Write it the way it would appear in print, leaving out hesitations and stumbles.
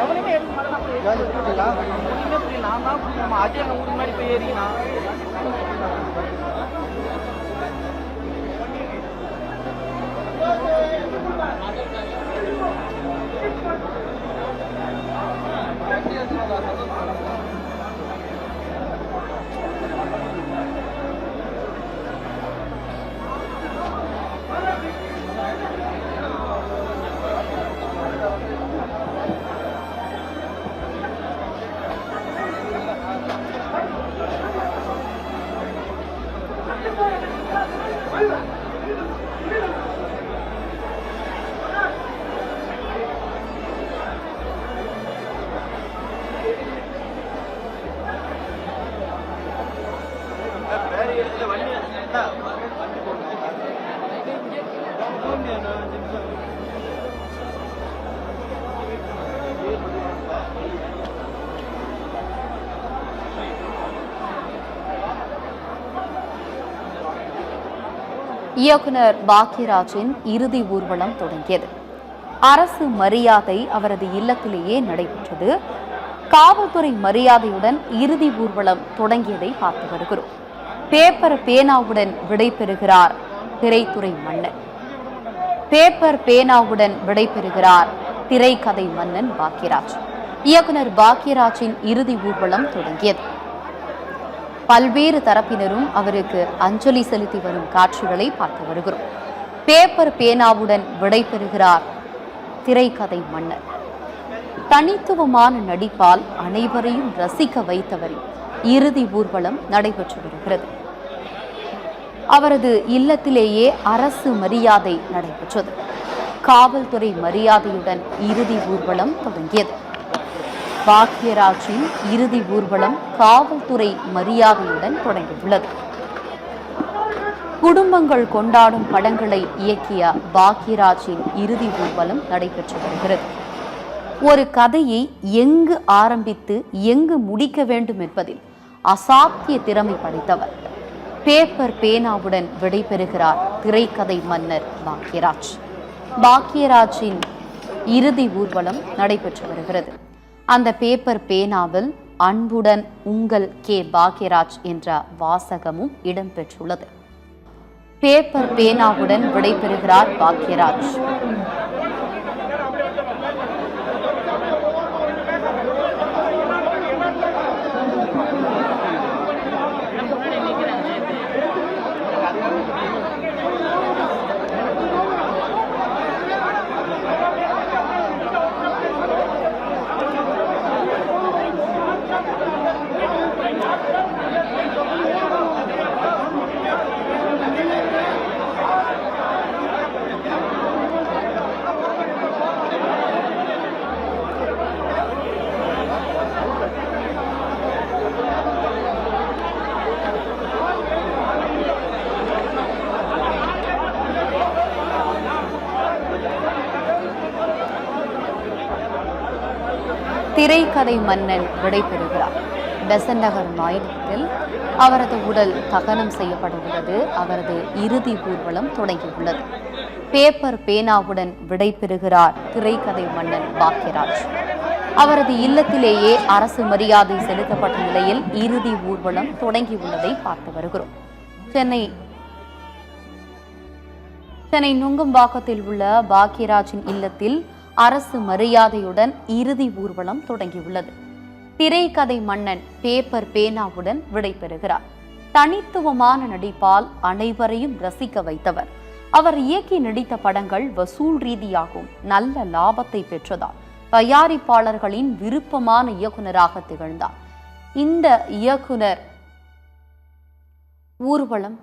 எவனையுமே நான் தான் அஜய் ஊருக்கு முன்னாடி போய் ஏறினா இயக்குனர் பாக்யராஜின் இறுதி ஊர்வலம் தொடங்கியது. அரசு மரியாதை அவரது இல்லத்திலேயே நடைபெற்றது. காவல்துறை மரியாதையுடன் இறுதி ஊர்வலம் தொடங்கியதை பார்த்து வருகிறோம். பேப்பர் பேனாவுடன் விடைபெறுகிறார் திரைத்துறை மன்னன். பேப்பர் பேனாவுடன் விடைபெறுகிறார் திரைக்கதை மன்னன் பாக்யராஜ். இயக்குனர் பாக்யராஜின் இறுதி ஊர்வலம் தொடங்கியது. பல்வேறு தரப்பினரும் அவருக்கு அஞ்சலி செலுத்தி வரும் காட்சிகளை பார்த்து வருகிறோம். பேப்பர் பேனாவுடன் விடைபெறுகிறார் திரைக்கதை மன்னர். தனித்துவமான நடிப்பால் அனைவரையும் ரசிக்க வைத்தவரின் இறுதி ஊர்வலம் நடைபெற்று வருகிறது. அவரது இல்லத்திலேயே அரசு மரியாதை நடைபெற்றது. காவல்துறை மரியாதையுடன் இறுதி ஊர்வலம் தொடங்கியது. பாக்யராஜின் இறுதி ஊர்வலம் காவல்துறை மரியாதையுடன் தொடங்கியுள்ளது. குடும்பங்கள் கொண்டாடும் படங்களை இயக்கிய பாக்யராஜின் இறுதி ஊர்வலம் நடைபெற்று வருகிறது. ஒரு கதையை எங்கு ஆரம்பித்து எங்கு முடிக்க வேண்டும் என்பதில் அசாத்திய திறமை படைத்தவர். பேப்பர் பேனாவுடன் விடைபெறுகிறார் திரைக்கதை மன்னர் பாக்யராஜ். பாக்யராஜின் இறுதி ஊர்வலம் நடைபெற்று வருகிறது. அந்த பேப்பர் பேனாவில் அன்புடன் உங்கள் கே பாக்யராஜ் என்ற வாசகமும் இடம்பெற்றுள்ளது. பேப்பர் பேனாவுடன் விடைபெறுகிறார் பாக்யராஜ். திரைக்கதை மன்னன் விடைபெறுகிறார். பெசன்ட் நகர் மாநிலத்தில் அவரது உடல் தகனம் செய்யப்பட உள்ளது. அவரது இறுதி ஊர்வலம் தொடங்கியுள்ளது. பேப்பர் பேனாவுடன் விடைபெறுகிறார் திரைக்கதை மன்னன் பாக்யராஜ். அவரது இல்லத்திலேயே அரசு மரியாதை செலுத்தப்பட்ட நிலையில் இறுதி ஊர்வலம் தொடங்கியுள்ளதை பார்த்து வருகிறோம். சென்னை நுங்கம்பாக்கத்தில் உள்ள பாக்யராஜின் இல்லத்தில் அரசு மரியாதையுடன் இறுதி ஊர்வலம் தொடங்கியுள்ளது. திரைக்கதை மன்னன் பேப்பர் பேனாவுடன் விடைபெறுகிறார். தனித்துவமான நடிப்பால் அனைவரையும் ரசிக்க வைத்தவர். அவர் இயக்கி நடித்த படங்கள் வசூல் ரீதியாகவும் நல்ல லாபத்தை பெற்றதால் தயாரிப்பாளர்களின் விருப்பமான இயக்குனராக திகழ்ந்தார். இந்த இயக்குனர் ஊர்வலம்